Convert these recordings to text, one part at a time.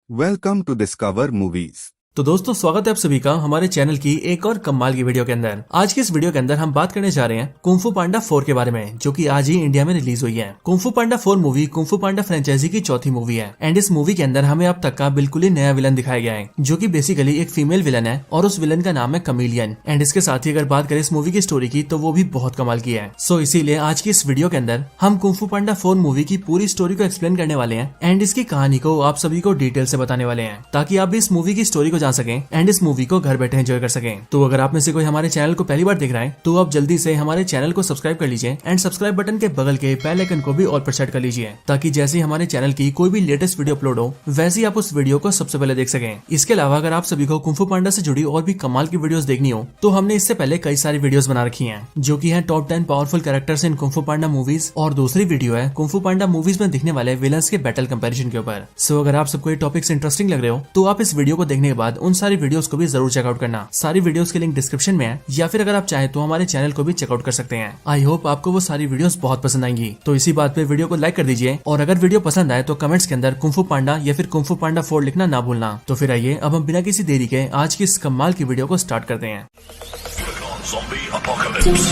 Welcome to Discover Movies. तो दोस्तों स्वागत है आप सभी का हमारे चैनल की एक और कमाल की वीडियो के अंदर। आज की इस वीडियो के अंदर हम बात करने जा रहे हैं कुंग फू पांडा 4 के बारे में, जो कि आज ही इंडिया में रिलीज हुई है। कुंग फू पांडा 4 मूवी कुंग फू पांडा फ्रेंचाइजी की चौथी मूवी है एंड इस मूवी के अंदर हमें अब तक का बिल्कुल ही नया विलन दिखाया गया है, जो कि बेसिकली एक फीमेल विलन है और उस विलन का नाम है कमीलियन। एंड इसके साथ ही अगर बात करें इस मूवी की स्टोरी की तो वो भी बहुत कमाल की है। सो इसीलिए आज की इस वीडियो के अंदर हम कुंग फू पांडा 4 मूवी की पूरी स्टोरी को एक्सप्लेन करने वाले हैं एंड इसकी कहानी को आप सभी को डिटेल से बताने वाले हैं, ताकि आप भी इस मूवी की स्टोरी को जान सकें एंड इस मूवी को घर बैठे एंजॉय कर सकें। तो अगर आप में से कोई हमारे चैनल को पहली बार देख रहा है तो आप जल्दी से हमारे चैनल को सब्सक्राइब कर लीजिए एंड सब्सक्राइब बटन के बगल के बेल आइकन को भी ऑल पर सेट कर लीजिए, ताकि जैसे ही हमारे चैनल की कोई भी लेटेस्ट वीडियो अपलोड हो वैसे ही आप उस वीडियो को सबसे पहले देख सकें। इसके अलावा अगर आप सभी को कुंग फू पांडा से जुड़ी और भी कमाल की वीडियोस देखनी हो तो हमने इससे पहले कई सारी वीडियोस बना रखी हैं, जो कि है top 10 powerful characters in kung फू पांडा मूवीज, और दूसरी वीडियो है कुंग फू पांडा मूवीज में दिखने वाले विलन्स के बैटल कंपैरिजन के ऊपर। सो अगर आप सबको ये टॉपिक्स इंटरेस्टिंग लग रहे हो तो आप इस वीडियो को देखने के बाद उन सारी वीडियोस को भी जरूर चेकआउट करना। सारी वीडियोस के लिंक डिस्क्रिप्शन में है, या फिर अगर आप चाहें तो हमारे चैनल को भी चेकआउट कर सकते हैं। आई होप आपको वो सारी वीडियोस बहुत पसंद आएंगी। तो इसी बात पे वीडियो को लाइक कर दीजिए, और अगर वीडियो पसंद आए तो कमेंट्स के अंदर कुंग फू पांडा या फिर कुंग फू पांडा 4 लिखना ना भूलना। तो फिर आइए अब हम बिना किसी देरी के आज की इस कमाल की वीडियो को स्टार्ट करते हैं। Zombie apocalypse.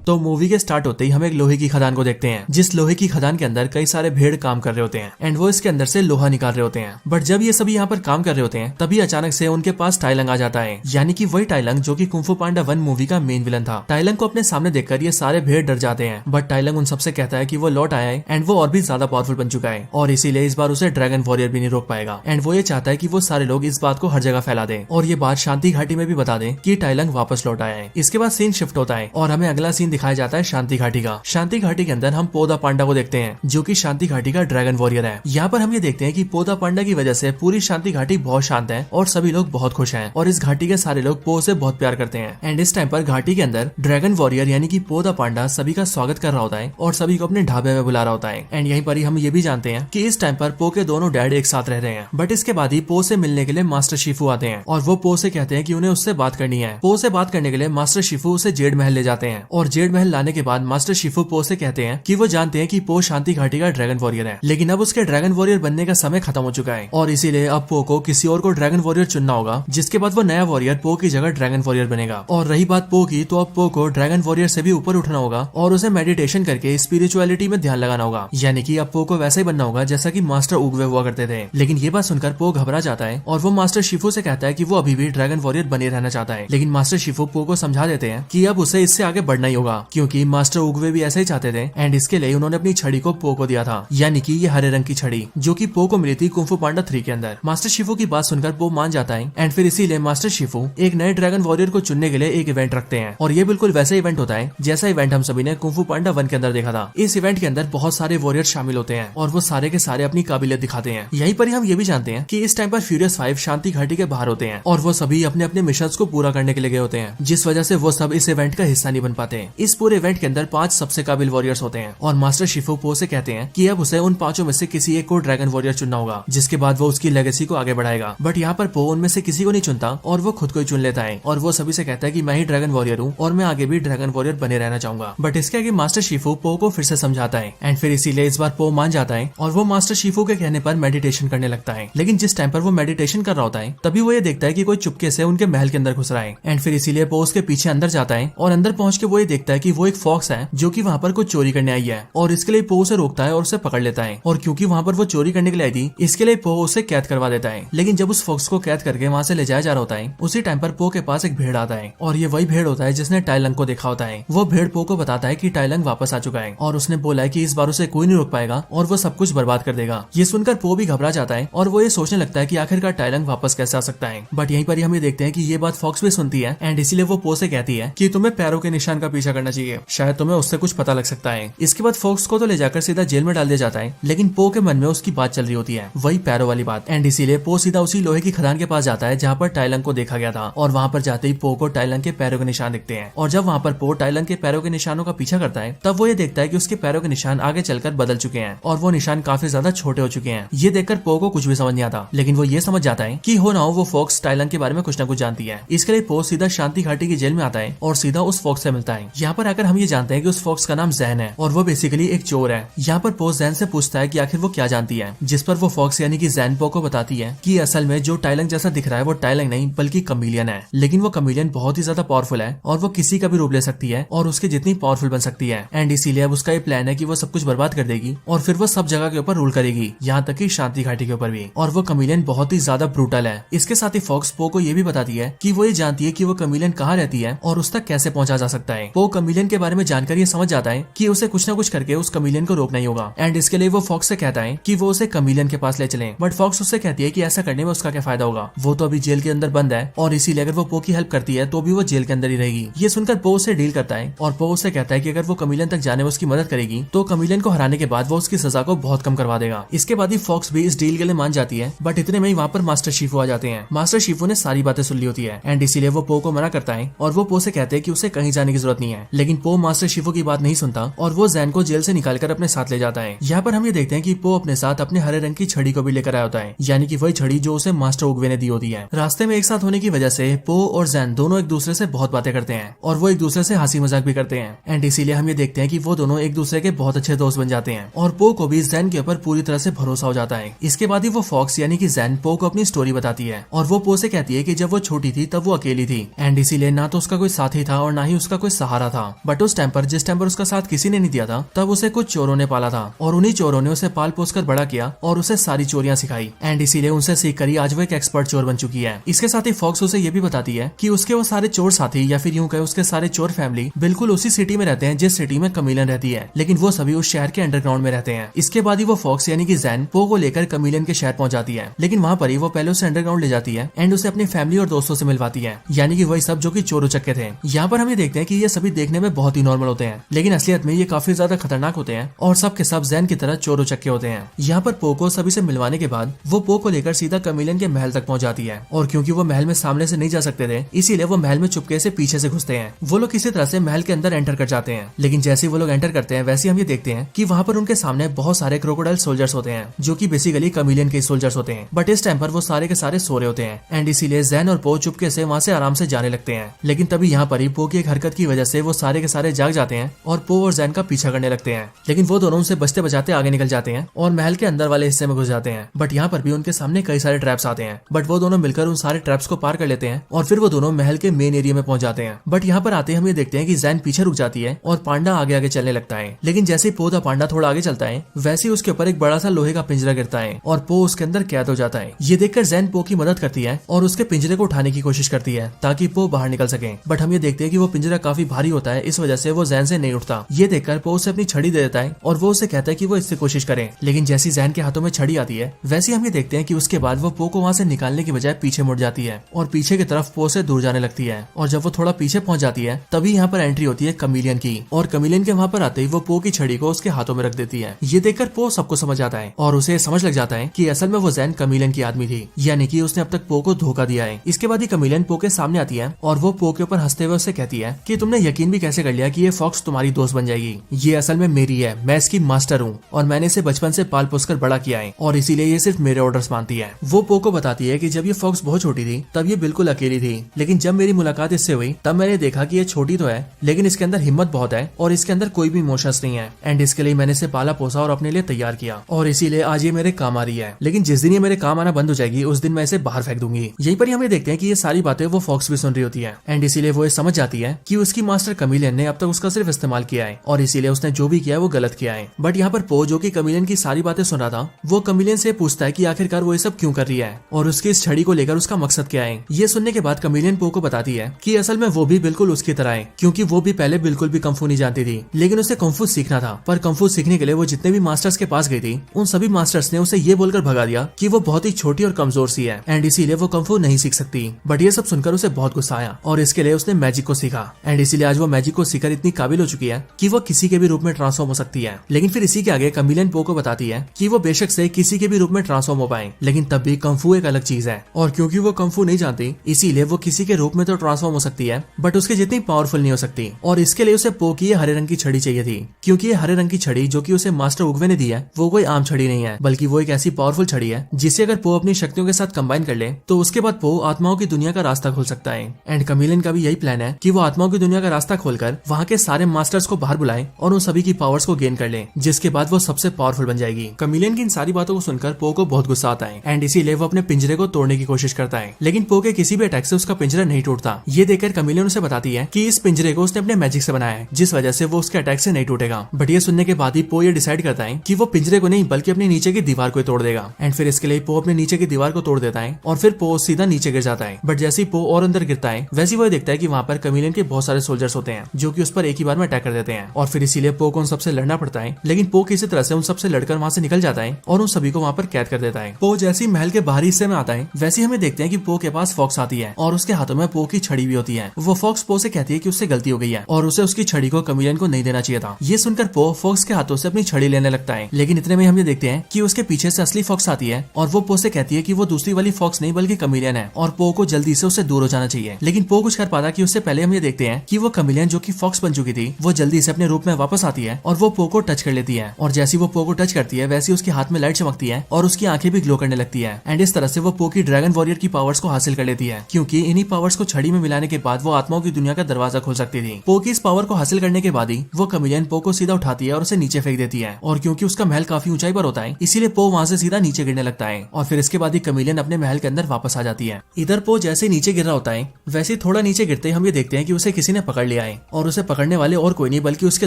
तो मूवी के स्टार्ट होते ही हम एक लोहे की खदान को देखते हैं, जिस लोहे की खदान के अंदर कई सारे भेड़ काम कर रहे होते हैं एंड वो इसके अंदर से लोहा निकाल रहे होते हैं। बट जब ये सभी यहाँ पर काम कर रहे होते हैं तभी अचानक से उनके पास टाइलंग आ जाता है, यानी कि वही टाइलंग जो कि कुंग फू पांडा 1 मूवी का मेन विलन था। टाइलंग को अपने सामने देखकर ये सारे भेड़ डर जाते हैं, बट टाइलंग उन सबसे कहता है कि वो लौट आया है एंड वो और भी ज्यादा पावरफुल बन चुका है, और इसीलिए इस बार उसे ड्रैगन वॉरियर भी नहीं रोक पाएगा। एंड वो ये चाहता है कि वो सारे लोग इस बात को हर जगह फैला दें और ये बात शांति घाटी में भी बता दें कि टाइलंग वापस लौट आया है। इसके बाद सीन शिफ्ट होता है और हमें अगला सीन दिखाया जाता है शांति घाटी का। शांति घाटी के अंदर हम पोदा पांडा को देखते हैं, जो कि शांति घाटी का ड्रैगन वॉरियर है। यहाँ पर हम ये देखते हैं कि पोदा पांडा की वजह से पूरी शांति घाटी बहुत शांत है और सभी लोग बहुत खुश हैं, और इस घाटी के सारे लोग पो से बहुत प्यार करते हैं। एंड इस टाइम पर घाटी के अंदर ड्रैगन वॉरियर यानी कि पोदा पांडा सभी का स्वागत कर रहा होता है और सभी को अपने ढाबे में बुला रहा होता है। एंड यहीं पर ही हम ये भी जानते हैं कि इस टाइम पर पो के दोनों डैड एक साथ रह रहे हैं। बट इसके बाद ही पो से मिलने के लिए मास्टर शिफू आते हैं और वो पो से कहते हैं कि उन्हें उससे बात करनी है। पो से बात करने के लिए मास्टर शिफू उसे जेड महल ले जाते हैं, और जेड महल लाने के बाद मास्टर शिफू पो से कहते हैं कि वो जानते हैं कि पो शांति घाटी का ड्रैगन वॉरियर है, लेकिन अब उसके ड्रैगन वॉरियर बनने का समय खत्म हो चुका है, और इसीलिए अब पो को किसी और को ड्रैगन वॉरियर चुनना होगा, जिसके बाद वो नया वॉरियर पो की जगह ड्रैगन वॉरियर बनेगा। और रही बात पो की, तो अब पो को ड्रैगन वॉरियर से भी ऊपर उठना होगा और उसे मेडिटेशन करके स्पिरिचुअलिटी में ध्यान लगाना होगा, यानी कि अब पो को वैसा ही बनना होगा जैसा कि मास्टर उगवे हुआ करते थे। लेकिन ये बात सुनकर पो घबरा जाता है और वो मास्टर शिफू से कहता है कि वो अभी भी ड्रैगन वॉरियर बने रहना चाहता है। लेकिन मास्टर शिफू पो को समझा देते हैं कि अब उसे इससे आगे बढ़ना ही होगा, क्योंकि मास्टर उगवे भी ऐसा ही चाहते थे एंड इसके लिए उन्होंने अपनी छड़ी को पो को दिया था, यानी कि ये हरे रंग की छड़ी जो कि पो को मिली थी कुंग फू पांडा 3 के अंदर। मास्टर शिफू की बात सुनकर पो मान जाता है एंड फिर इसीलिए मास्टर शिफू एक नए ड्रैगन वॉरियर को चुनने के लिए एक इवेंट रखते हैं, और ये बिल्कुल वैसा इवेंट होता है जैसा इवेंट हम सभी ने कुंग फू पांडा 1 के अंदर देखा था। इस इवेंट के अंदर बहुत सारे वॉरियर शामिल होते हैं और वो सारे के सारे अपनी काबिलियत दिखाते हैं। यहीं पर हम ये भी जानते हैं कि इस टाइम पर फ्यूरियस 5 शांति घाटी के बाहर होते हैं और वो सभी अपने अपने मिशन को पूरा करने के लिए गए होते हैं, जिस वजह से वो सब इस इवेंट का हिस्सा नहीं बन पाते। इस पूरे इवेंट के अंदर 5 सबसे काबिल वॉरियर्स होते हैं और मास्टर शिफू पो से कहते हैं कि अब उसे उन 5 में से किसी एक को ड्रैगन वॉरियर चुनना होगा, जिसके बाद वो उसकी लेगेसी को आगे बढ़ाएगा। बट यहाँ पर पो उनमें से किसी को नहीं चुनता और वो खुद को ही चुन लेता है, और वो सभी से कहता है कि मैं ही ड्रैगन वॉरियर हूँ और मैं आगे भी ड्रैगन वॉरियर बने रहना चाहूंगा। बट इसके आगे मास्टर शिफू पो को फिर से समझाता है एंड फिर इसीलिए इस बार पो मान जाता है और वो मास्टर शिफू के कहने पर मेडिटेशन करने लगता है। लेकिन जिस टाइम पर वो मेडिटेशन कर रहा होता है तभी वो ये देखता है कि कोई चुपके से उनके महल के अंदर घुस रहा है, एंड फिर इसीलिए पो उसके पीछे अंदर जाता है और अंदर पहुंच के वो ये देखता है कि वो एक फॉक्स है जो कि वहाँ पर कुछ चोरी करने आई है, और इसके लिए पो उसे रोकता है और उसे पकड़ लेता है। और क्योंकि वहाँ पर वो चोरी करने के लिए आई थी इसके लिए पो उसे कैद करवा देता है। लेकिन जब उस फॉक्स को कैद करके वहाँ से ले जाया जा रहा होता है उसी टाइम पर पो के पास एक भेड़ आता है, और ये वही भेड़ होता है जिसने टाइलंग को देखा होता है। वो भेड़ पो को बताता है कि टाइलंग वापस आ चुका है और उसने बोला है कि इस बार उसे कोई नहीं रोक पाएगा और वो सब कुछ बर्बाद कर देगा। ये सुनकर पो भी घबरा जाता है और वो ये सोचने लगता है कि आखिरकार टाइलंग वापस कैसे आ सकता है। बट यहीं पर ही हम ये देखते हैं कि ये बात फॉक्स भी सुनती है एंड इसीलिए वो पो से कहती है कि तुम्हें पैरों के निशान का पीछा करना चाहिए, शायद तुम्हें उससे कुछ पता लग सकता है। इसके बाद फॉक्स को तो ले जाकर सीधा जेल में डाल दिया जाता है, लेकिन पो के मन में उसकी बात चल रही होती है, वही पैरों वाली बात। एंड इसीलिए पो सीधा उसी लोहे की खदान के पास जाता है जहाँ पर टाइलंग को देखा गया था, और वहाँ पर जाते ही पो को टाइलंग के पैरों के निशान दिखते हैं। और जब वहाँ पर पो टाइलंग के पैरों के निशानों का पीछा करता है तब वो ये देखता है कि उसके पैरों के निशान आगे चलकर बदल चुके हैं और वो निशान काफी ज्यादा छोटे हो चुके हैं। ये देखकर पो को कुछ भी समझ नहीं आता, लेकिन वो ये समझ जाता है कि हो ना हो वो फॉक्स टाइलंग के बारे में कुछ न कुछ जानती है। इसके लिए पो सीधा शांति घाटी की जेल में आता है और सीधा उस फॉक्स से मिलता है, यहाँ पर आकर हम ये जानते हैं कि उस फॉक्स का नाम जैन है और वो बेसिकली एक चोर है। यहाँ पर पो जैन से पूछता है कि आखिर वो क्या जानती है, जिस पर वो फॉक्स यानी कि जैन पो को बताती है कि असल में जो टाइलंग जैसा दिख रहा है वो टाइलंग नहीं बल्कि कमीलियन है, लेकिन वो कमीलियन बहुत ही ज्यादा पावरफुल है और वो किसी का भी रूप ले सकती है और उसके जितनी पावरफुल बन सकती है। एंड इसीलिए अब उसका ये प्लान है कि वो सब कुछ बर्बाद कर देगी और फिर वो सब जगह के ऊपर रूल करेगी, यहाँ तक कि शांति घाटी के ऊपर भी। और वो कमीलियन बहुत ही ज्यादा ब्रूटल है। इसके साथ ही फॉक्स पो को ये भी बताती है कि वो ये जानती है कि वो कमीलियन कहाँ रहती है और उस तक कैसे पहुंचा जा सकता है। पो कमीलियन के बारे में जानकर ये समझ जाता है कि उसे कुछ ना कुछ करके उस कमीलियन को रोकना ही होगा। एंड इसके लिए वो फॉक्स से कहता है कि वो उसे कमीलियन के पास ले चले, बट फॉक्स उससे कहती है कि ऐसा करने में उसका क्या फायदा होगा, वो तो अभी जेल के अंदर बंद है और इसीलिए अगर वो पो की हेल्प करती है तो भी वो जेल के अंदर ही रहेगी। ये सुनकर पो उससे डील करता है और पो उससे कहता है कि अगर वो कमीलियन तक जाने में उसकी मदद करेगी तो कमीलियन को हराने के बाद वो उसकी सजा को बहुत कम करवा देगा। इसके बाद ही फॉक्स भी इस डील के लिए मान जाती है, बट इतने में ही वहाँ पर मास्टर शिफू आ जाते हैं। मास्टर शिफू ने सारी बातें सुन ली होती है एंड इसीलिए वो पो को मना करता है और वो पो से कहते हैं कि उसे कहीं जाने की जरूरत नहीं है, लेकिन पो मास्टर शिफू की बात नहीं सुनता और वो जैन को जेल से निकालकर अपने साथ ले जाता है। यहाँ पर हम ये देखते हैं कि पो अपने साथ अपने हरे रंग की छड़ी को भी लेकर आया होता है, यानी कि वही छड़ी जो उसे मास्टर उगवे ने दी होती है। रास्ते में एक साथ होने की वजह से पो और जैन दोनों एक दूसरे से बहुत बातें करते हैं और वो एक दूसरे से हंसी मजाक भी करते हैं एंड इसीलिए हम ये देखते हैं कि वो दोनों एक दूसरे के बहुत अच्छे दोस्त बन जाते हैं और पो को भी जैन के ऊपर पूरी तरह से भरोसा हो जाता है। इसके बाद ही वो फॉक्स यानी कि जैन पो को अपनी स्टोरी बताती है और वो पो से कहती है कि जब वो छोटी थी तब वो अकेली थी एंड इसीलिए ना तो उसका कोई साथी था और ना ही उसका कोई सहारा था, बट उस टाइम पर जिस टाइम पर उसका साथ किसी ने नहीं दिया था तब उसे कुछ चोरों ने पाला था और उन्हीं चोरों ने उसे पाल पोस कर बड़ा किया और उसे सारी चोरियां सिखाई एंड इसीलिए उनसे सीख कर आज वो एक एक्सपर्ट चोर बन चुकी है। इसके साथ ही फॉक्स उसे ये भी बताती है कि उसके वो सारे चोर साथी या फिर यूं कहे उसके सारे चोर फैमिली बिल्कुल उसी सिटी में रहते हैं जिस सिटी में कमीलियन रहती है, लेकिन वो सभी उस शहर के अंडरग्राउंड में रहते हैं। इसके बाद ही वो फॉक्स यानी कि जैन पो को लेकर कमीलियन के शहर पहुंच जाती है, लेकिन वहाँ पर ही वो पहले उसे अंडरग्राउंड ले जाती है एंड उसे अपनी फैमिली और दोस्तों से मिलवाती है, यानी कि वही सब जो कि चोर उचक्के थे। यहाँ पर हम ये देखते हैं कि ये सभी देखने में बहुत ही नॉर्मल होते हैं, लेकिन असलियत में ये काफी ज्यादा खतरनाक होते हैं और सब के सब जैन की तरह चोर उचक्के होते हैं। यहाँ पर पो को सभी से मिलवाने के बाद वो पो को लेकर सीधा कमीलियन के महल तक पहुंच जाती है और क्योंकि वो महल में सामने से नहीं जा सकते थे इसीलिए वो महल में चुपके से पीछे से घुसते हैं। वो लोग किसी तरह से महल के अंदर एंटर कर जाते हैं, लेकिन जैसे ही वो लोग एंटर करते हैं वैसे हम ये देखते हैं कि वहाँ पर उनके सामने बहुत सारे क्रोकोडाइल सोल्जर्स होते हैं जो कि बेसिकली कमीलियन के सोल्जर्स होते हैं, बट इस टाइम पर वो सारे के सारे सो रहे होते हैं एंड इसीलिए जैन और पो चुपके से वहाँ से आराम से जाने लगते हैं। लेकिन तभी यहाँ पर ही पो की एक हरकत की वजह से वो सारे के सारे जाग जाते हैं और पो और जैन का पीछा करने लगते हैं, लेकिन वो दोनों उनसे बचते बचाते आगे निकल जाते हैं और महल के अंदर वाले हिस्से में घुस जाते हैं। बट यहाँ पर भी उनके सामने कई सारे ट्रैप्स आते हैं, बट वो दोनों मिलकर उन सारे ट्रैप्स को पार कर लेते हैं और फिर वो दोनों महल के मेन एरिया में पहुंच जाते हैं। बट यहाँ पर आते हम ये देखते हैं कि जैन पीछे रुक जाती है और पांडा आगे आगे चलने लगता है, लेकिन जैसे ही पो द पांडा थोड़ा आगे चलता है वैसे ही उसके ऊपर एक बड़ा सा लोहे का पिंजरा गिरता है और पो उसके अंदर कैद हो जाता है। ये देखकर जैन पो की मदद करती है और उसके पिंजरे को उठाने की कोशिश करती है ताकि पो बाहर निकल सके, बट हम ये देखते हैं कि वो पिंजरा काफी भारी होता है, इस वजह से वो जैन से नहीं उठता। ये देखकर पो उसे अपनी छड़ी दे देता है और वो उसे कहता है कि वो इससे कोशिश करे, लेकिन जैसी जैन के हाथों में छड़ी आती है वैसे हम ये देखते हैं कि उसके बाद वो पो को वहाँ से निकालने की बजाय पीछे मुड़ जाती है और पीछे की तरफ पो से दूर जाने लगती है। और जब वो थोड़ा पीछे पहुंच जाती है तभी यहाँ पर एंट्री होती है कमीलियन की और कमीलियन के वहाँ पर आते ही वो पो की छड़ी को उसके हाथों में रख देती है। ये देखकर पो सबको समझ आता है और उसे समझ लग जाता है कि असल में वो जैन कमीलियन की आदमी थी, यानी कि उसने अब तक पो को धोखा दिया है। इसके बाद ही कमीलियन पो के सामने आती है और वो पो के ऊपर हंसते हुए उससे कहती है कि तुमने यकीन भी कैसे कर लिया कि ये फॉक्स तुम्हारी दोस्त बन जाएगी। ये असल में मेरी है, मैं इसकी मास्टर हूँ और मैंने इसे बचपन से पाल पोस कर बड़ा किया है और इसीलिए ये सिर्फ मेरे ऑर्डर्स मानती है। वो पो को बताती है कि जब ये फॉक्स बहुत छोटी थी तब ये बिल्कुल अकेली थी, लेकिन जब मेरी मुलाकात इससे हुई तब मैंने देखा कि ये छोटी तो है लेकिन इसके अंदर हिम्मत बहुत है और इसके अंदर कोई भी इमोशंस नहीं है एंड इसके लिए मैंने इसे पाला पोसा और अपने लिए तैयार किया और इसीलिए आज ये मेरे काम आ रही है। लेकिन जिस दिन ये मेरे काम आना बंद हो जाएगी उस दिन मैं इसे बाहर फेंक दूंगी। यहीं पर हमें देखते हैं कि ये सारी बातें वो फॉक्स भी सुन रही होती है एंड इसीलिए वो ये समझ जाती है कि उसकी मास्टर कमीलियन ने अब तक उसका सिर्फ इस्तेमाल किया है और इसीलिए उसने जो भी किया है वो गलत किया है। बट यहाँ पर पो जो कि कमीलियन की सारी बातें सुन रहा था वो कमीलियन से पूछता है कि आखिरकार वो ये सब क्यों कर रही है और उसकी इस छड़ी को लेकर उसका मकसद क्या है। ये सुनने के बाद कमीलियन पो को बताती है कि असल में वो भी बिल्कुल उसकी तरह है, क्योंकि वो भी पहले बिल्कुल भी कंफू नहीं जानती थी, लेकिन उसे कंफू सीखना था। पर कंफू सीखने के लिए वो जितने भी मास्टर्स के पास गई थी उन सभी मास्टर्स ने उसे ये बोलकर भगा दिया कि वो बहुत ही छोटी और कमजोर सी है एंड इसीलिए वो कंफू नहीं सीख सकती। बट ये सब सुनकर उसे बहुत गुस्सा आया और इसके लिए उसने मैजिक को सीखा एंड इसीलिए आज वो मैजिक को सीखकर इतनी काबिल हो चुकी है कि वो किसी के भी रूप में ट्रांसफॉर्म हो सकती है। लेकिन फिर इसी के आगे कमीलियन पो को बताती है कि वो बेशक से किसी के भी रूप में ट्रांसफॉर्म हो पाए, लेकिन तब भी कंफू एक अलग चीज है और क्योंकि वो कंफू नहीं जानती इसीलिए वो किसी के रूप में तो ट्रांसफॉर्म हो सकती है बट उसके जितनी पावरफुल नहीं हो सकती। और इसके लिए उसे पो की हरे रंग की छड़ी चाहिए थी, क्योंकि ये हरे रंग की छड़ी जो कि उसे मास्टर उगवे ने दी है वो कोई आम छड़ी नहीं है, बल्कि वो एक ऐसी पावरफुल छड़ी है जिसे अगर पो अपनी शक्तियों के साथ कंबाइन कर ले तो उसके बाद पो आत्माओं की दुनिया का रास्ता खोल सकता है। एंड कमीलियन का भी यही प्लान है कि वो आत्माओं की दुनिया का रास्ता रास्ता खोलकर वहाँ के सारे मास्टर्स को बाहर बुलाए और उन सभी की पावर्स को गेन कर ले, जिसके बाद वो सबसे पावरफुल बन जाएगी। कमिलियन की इन सारी बातों को सुनकर पो को बहुत गुस्सा आता है एंड इसीलिए वो अपने पिंजरे को तोड़ने की कोशिश करता है, लेकिन पो के किसी भी अटैक से उसका पिंजरा नहीं टूटता। ये देखकर कमिलियन उसे बताती है कि इस पिंजरे को उसने अपने मैजिक से बनाया है, जिस वजह से वो उसके अटैक से नहीं टूटेगा। बट ये सुनने के बाद ही पो ये डिसाइड करता है कि वो पिंजरे को नहीं बल्कि अपने नीचे की दीवार को तोड़ देगा। एंड फिर इसके लिए पो अपने नीचे की दीवार को तोड़ देता है और फिर पो सीधा नीचे गिर जाता है। बट जैसे ही पो और अंदर गिरता है वैसे ही वो देखता है कि वहाँ पर कमिलियन के बहुत सारे सोल्जर्स होते हैं जो कि उस पर एक ही बार में अटैक कर देते हैं, और फिर इसीलिए पो को उन सबसे लड़ना पड़ता है। लेकिन पो किसी तरह से उन सबसे लड़कर वहाँ से निकल जाता है और उन सभी को वहाँ पर कैद कर देता है। पो जैसे ही महल के बाहरी हिस्से में आता है वैसे ही हमें देखते हैं कि पो के पास फॉक्स आती है और उसके हाथों में पो की छड़ी भी होती है। वो फॉक्स पो से कहती है कि उससे गलती हो गई है और उसे उसकी छड़ी को कमिलियन को नहीं देना चाहिए था। ये सुनकर पो फॉक्स के हाथों से अपनी छड़ी लेने लगता है, लेकिन इतने में हम ये देखते हैं कि उसके पीछे से असली फॉक्स आती है और वो पो से कहती है कि वो दूसरी वाली फॉक्स नहीं बल्कि कमिलियन है और पो को जल्दी से उससे दूर हो जाना चाहिए। लेकिन पो कुछ कर पाता कि उससे पहले हम ये देखते हैं कि वो कमिलियन जो कि फॉक्स बन चुकी थी वो जल्दी से अपने रूप में वापस आती है और वो पो को टच कर लेती है, और जैसी वो पो को टच करती है वैसे उसके हाथ में लाइट चमकती है और उसकी आंखें भी ग्लो करने लगती है। एंड इस तरह से वो पो की ड्रैगन वॉरियर की पावर्स को हासिल कर लेती है, क्योंकि इन्हीं पावर्स को छड़ी में मिलाने के बाद वो आत्माओं की दुनिया का दरवाजा खोल सकती थी। पो की इस पावर को हासिल करने के बाद ही वो कमिलियन पो को सीधा उठाती है और उसे नीचे फेंक देती है, और क्योंकि उसका महल काफी ऊंचाई पर होता है इसीलिए पो वहाँ से सीधा नीचे गिरने लगता है, और फिर इसके बाद ही कमिलियन अपने महल के अंदर वापस आ जाती है। इधर पो जैसे नीचे गिर रहा होता है वैसे ही थोड़ा नीचे गिरते ही हम ये देखते हैं कि उसे किसी ने पकड़ लिया है, और उसे पकड़ने वाले और कोई नहीं बल्कि उसके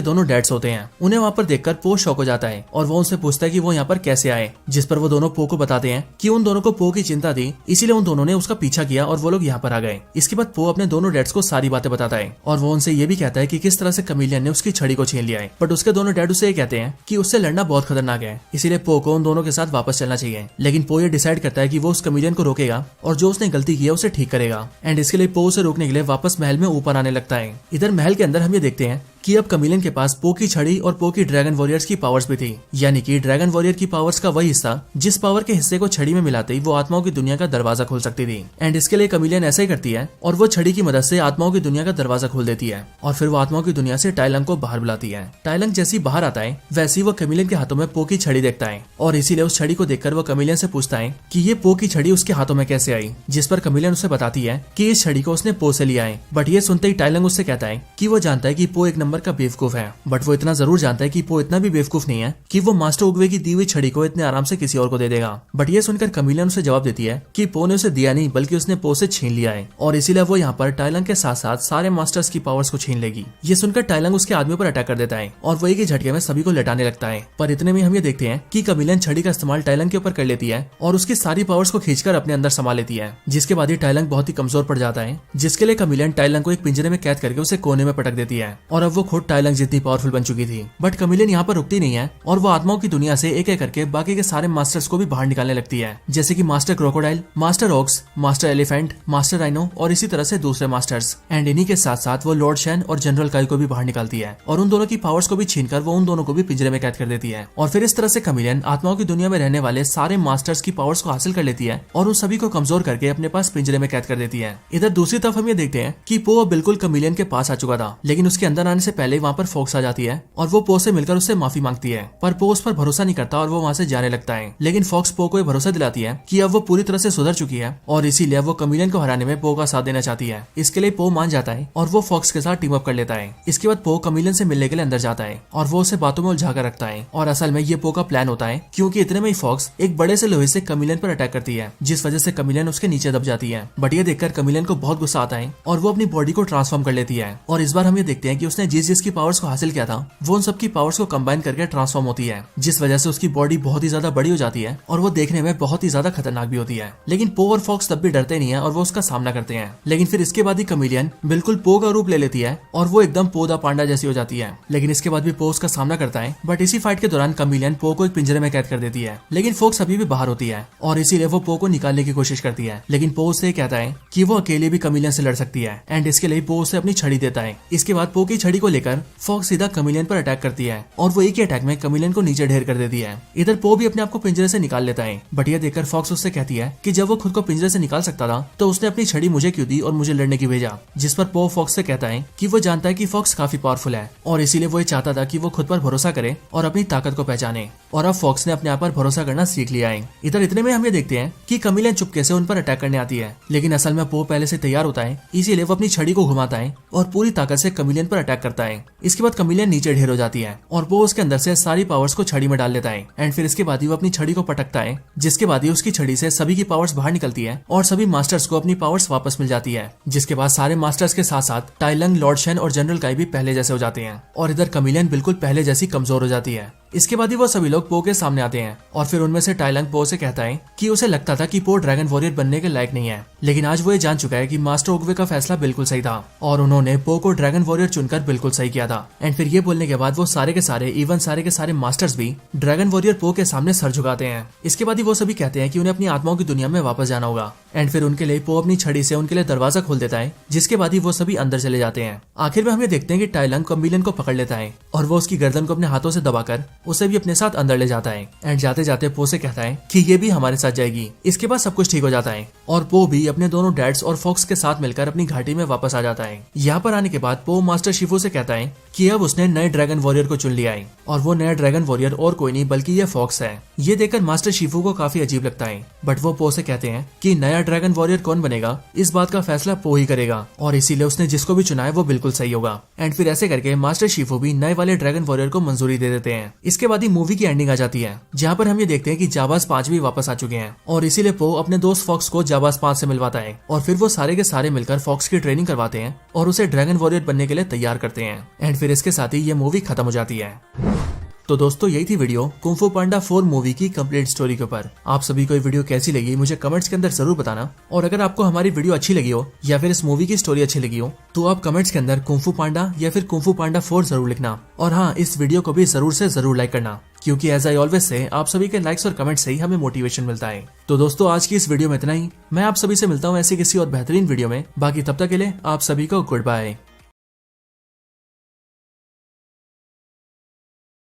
दोनों डैड्स होते हैं। उन्हें वहाँ पर देखकर पो शॉक हो जाता है और वो उनसे पूछता है कि वो यहाँ पर कैसे आए, जिस पर वो दोनों पो को बताते हैं कि उन दोनों को पो की चिंता थी इसीलिए उन दोनों ने उसका पीछा किया और वो लोग यहाँ पर आ गए। इसके बाद पो अपने दोनों डैड्स को सारी बातें बताता है और वो उनसे ये भी कहता है कि किस तरह से कमिलियन ने उसकी छड़ी को छीन लिया है। बट उसके दोनों डैड उसे ये कहते हैं कि उससे लड़ना बहुत खतरनाक है, इसीलिए पो को उन दोनों के साथ वापस चलना चाहिए। लेकिन पो ये डिसाइड करता है कि वो उस कमिलियन को रोकेगा और जो उसने गलती की है उसे ठीक करेगा। एंड इसके लिए पो उसे रोकने के लिए वापस महल में ऊपर आने लगता है। इधर महल के अंदर हम ये देखते हैं कि अब कमिलियन के पास पो की छड़ी और पो की ड्रैगन वॉरियर्स की पावर्स भी थी, यानी कि ड्रैगन वॉरियर की पावर्स का वही हिस्सा जिस पावर के हिस्से को छड़ी में मिलाते ही वो आत्माओं की दुनिया का दरवाजा खोल सकती थी। एंड इसके लिए कमिलियन ऐसा ही करती है और वो छड़ी की मदद से आत्माओं की दुनिया का दरवाजा खोल देती है और फिर वो आत्माओं की दुनिया से टाइलंग को बाहर बुलाती है। टाइलंग जैसे ही बाहर आता है वैसे ही वो कमिलियन के हाथों में पो की छड़ी देखता है और इसीलिए उस छड़ी को देखकर वो कमिलियन से पूछता है कि ये पो की छड़ी उसके हाथों में कैसे आई, जिस पर कमिलियन उसे बताती है कि इस छड़ी को उसने पो से लिया है। बट ये सुनते ही टाइलंग उससे कहता है कि वो जानता है कि पो एक नंबर का बेवकूफ है, बट वो इतना जरूर जानता है कि पो इतना भी बेवकूफ नहीं है कि वो मास्टर उगवे की दी हुई छड़ी को इतने आराम से किसी और को दे देगा। बट ये सुनकर कमिलियन उसे जवाब देती है कि पो ने उसे दिया नहीं बल्कि उसने पो से छीन लिया है, और इसीलिए वो यहाँ पर टाइलंग के साथ साथ सारे मास्टर्स की पावर्स को छीन लेगी। ये सुनकर टाइलंग उसके आदमी पर अटैक कर देता है और वो एक ही झटके में सभी को लटाने लगता है। पर इतने में हम ये देखते हैं कि कमिलियन छड़ी का इस्तेमाल टाइलंग के ऊपर कर लेती है और उसकी सारी पावर्स को खींचकर अपने अंदर समा लेती है, जिसके बाद ही टाइलंग बहुत ही कमजोर पड़ जाता है, जिसके लिए कमिलियन टाइलंग को एक पिंजरे में कैद करके उसे कोने में पटक देती है और अब वो खुद टाइलंग जितनी पावरफुल बन चुकी थी। बट कमिलियन यहाँ पर रुकती नहीं है और वो आत्माओं की दुनिया से एक एक करके बाकी के सारे मास्टर्स को भी बाहर निकालने लगती है, जैसे कि master crocodile, master ox, master elephant, master rhino और इसी तरह से दूसरे मास्टर्स। एंड इन्हीं के साथ साथ वो लॉर्ड शैन और जनरल काई को भी बाहर निकालती है और उन दोनों की पावर्स को भी छीनकर वो उन दोनों को भी पिंजरे में कैद कर देती है। और फिर इस तरह से कमिलियन आत्माओं की दुनिया में रहने वाले सारे मास्टर्स की पावर्स को हासिल कर लेती है और उन सभी को कमजोर करके अपने पास पिंजरे में कैद कर देती है। इधर दूसरी तरफ हम ये देखते हैं कि पो बिल्कुल कमिलियन के पास आ चुका था, लेकिन उसके अंदर आने से पहले वहाँ पर फॉक्स आ जाती है और वो पो से मिलकर उससे माफी मांगती है, पर पो उस पर भरोसा नहीं करता और वो वहाँ से जाने लगता है। लेकिन फॉक्स पो को ये भरोसा दिलाती है कि अब वो पूरी तरह से सुधर चुकी है और इसीलिए वो कमिलियन को हराने में पो का साथ देना चाहती है। इसके लिए पो मान जाता है और वो फॉक्स के साथ टीम अप कर लेता है। इसके बाद पो कमिलियन से मिलने के लिए अंदर जाता है और वो उसे बातों में उलझा कर रखता है, और असल में ये पो का प्लान होता है, क्योंकि इतने में ही फॉक्स एक बड़े से लोहे से कमिलियन पर अटैक करती है, जिस वजह से कमिलियन उसके नीचे दब जाती है। बट ये देखकर कमिलियन को बहुत गुस्सा आता है और वो अपनी बॉडी को ट्रांसफॉर्म कर लेती है, और इस बार हम ये देखते हैं कि उसने जिस पावर्स को हासिल किया था वो उन सबकी पावर्स को कंबाइन करके ट्रांसफॉर्म होती है, जिस वजह से उसकी बॉडी बहुत ही ज्यादा बड़ी हो जाती है और वो देखने में बहुत ही ज्यादा खतरनाक भी होती है। लेकिन पो और फॉक्स तब भी डरते नहीं है और वो उसका सामना करते हैं। लेकिन फिर इसके बाद ही कमिलियन बिल्कुल पो का रूप ले लेती है और वो एकदम पो द पांडा जैसी हो जाती है। लेकिन इसके बाद भी पो उसका सामना करता है, बट इसी फाइट के दौरान कमिलियन पो को एक पिंजरे में कैद कर देती है। लेकिन फॉक्स अभी भी बाहर होती है और इसीलिए वो पो को निकालने की कोशिश करती है, लेकिन पो उससे कहता है कि वो अकेले भी कमिलियन से लड़ सकती है, एंड इसके लिए पो उसे अपनी छड़ी देता है। इसके बाद पो की छड़ी को लेकर फॉक्स सीधा कमिलियन पर अटैक करती है और वो एक ही अटैक में कमिलियन को नीचे ढेर कर देती है। इधर पो भी अपने आप को पिंजरे से निकाल लेता है, बट ये देखकर फॉक्स उससे कहती है कि जब वो खुद को पिंजरे से निकाल सकता था तो उसने अपनी छड़ी मुझे क्यों दी और मुझे लड़ने की भेजा, जिस पर पो फॉक्स से कहता है कि वो जानता है कि फॉक्स काफी पावरफुल है और इसीलिए वो ये चाहता था कि वो खुद पर भरोसा करे और अपनी ताकत को पहचाने। और अब फॉक्स ने अपने आप पर भरोसा करना सीख लिया है। इधर इतने में हम ये देखते हैं कि कमिलियन चुपके से उन पर अटैक करने आती है, लेकिन असल में पो पहले से तैयार होता है, इसीलिए वो अपनी छड़ी को घुमाता है और पूरी ताकत से कमिलियन पर अटैक करता है। इसके बाद कमिलियन नीचे ढेर हो जाती है और पो उसके अंदर से सारी पावर्स को छड़ी में डाल लेता है एंड फिर इसके बाद ही वो अपनी छड़ी को पटकता है, जिसके बाद ही उसकी छड़ी से सभी की पावर्स बाहर निकलती है और सभी मास्टर्स को अपनी पावर्स वापस मिल जाती है। जिसके बाद सारे मास्टर्स के साथ साथ टाई लंग, लॉर्ड शेन और जनरल काई भी पहले जैसे हो जाते हैं और इधर कमिलियन बिल्कुल पहले जैसी कमजोर हो जाती है। इसके बाद ही वो सभी लोग पो के सामने आते हैं और फिर उनमें से टाई लंग पो से कहता है कि उसे लगता था कि पो ड्रैगन वॉरियर बनने के लायक नहीं है, लेकिन आज वो ये जान चुका है कि मास्टर ओगवे का फैसला बिल्कुल सही था और उन्होंने पो को ड्रैगन वॉरियर चुनकर बिल्कुल सही किया था। एंड फिर ये बोलने के बाद वो सारे के सारे मास्टर्स भी ड्रैगन वॉरियर पो के सामने सर झुकाते हैं। इसके बाद ही वो सभी कहते हैं कि उन्हें अपनी आत्माओं की दुनिया में वापस जाना होगा एंड फिर उनके लिए पो अपनी छड़ी से उनके लिए दरवाजा खोल देता है, जिसके बाद ही वो सभी अंदर चले जाते हैं। आखिर में हम ये देखते हैं कि टाई लंग कमिलियन को पकड़ लेता है और वो उसकी गर्दन को अपने हाथों से दबाकर उसे भी अपने साथ अंदर ले जाता है एंड जाते जाते पो से कहता है कि ये भी हमारे साथ जाएगी। इसके बाद सब कुछ ठीक हो जाता है और पो भी अपने दोनों डैड्स और फॉक्स के साथ मिलकर अपनी घाटी में वापस आ जाता है। यहाँ पर आने के बाद पो मास्टर शिफू से कहता है कि अब उसने नए ड्रैगन वॉरियर को चुन लिया है और वो नया ड्रैगन वॉरियर और कोई नहीं बल्कि ये फॉक्स है। ये देखकर मास्टर शिफू को काफी अजीब लगता है, बट वो पो से कहते हैं कि नया ड्रैगन वॉरियर कौन बनेगा इस बात का फैसला पो ही करेगा और इसीलिए उसने जिसको भी चुना है वो बिल्कुल सही होगा। एंड फिर ऐसे करके मास्टर शिफू भी नए वाले ड्रैगन वॉरियर को मंजूरी दे देते हैं। इसके बाद ही मूवी की एंडिंग आ जाती है, जहाँ पर हम ये देखते हैं कि जाबाज 5 भी वापस आ चुके हैं और इसीलिए पो अपने दोस्त फॉक्स को जाबाज 5 से मिलवाता है और फिर वो सारे के सारे मिलकर फॉक्स की ट्रेनिंग करवाते हैं और उसे ड्रैगन वॉरियर बनने के लिए तैयार करते हैं। एंड फिर इसके साथ ही ये मूवी खत्म हो जाती है। तो दोस्तों यही थी वीडियो कुंग फू पांडा 4 मूवी की कंप्लीट स्टोरी के ऊपर। आप सभी को ये वीडियो कैसी लगी मुझे कमेंट्स के अंदर जरूर बताना, और अगर आपको हमारी वीडियो अच्छी लगी हो या फिर इस मूवी की स्टोरी अच्छी लगी हो तो आप कमेंट्स के अंदर कुंग फू पांडा या फिर कुंग फू पांडा 4 जरूर लिखना। और हाँ, इस वीडियो को भी जरूर से जरूर लाइक करना, क्योंकि एज आई ऑलवेज से आप सभी के लाइक्स और कमेंट्स से ही हमें मोटिवेशन मिलता है। तो दोस्तों आज की इस वीडियो में इतना ही। मैं आप सभी से मिलता हूँ ऐसी किसी और बेहतरीन वीडियो में। बाकी तब तक के लिए आप सभी को गुड बाय।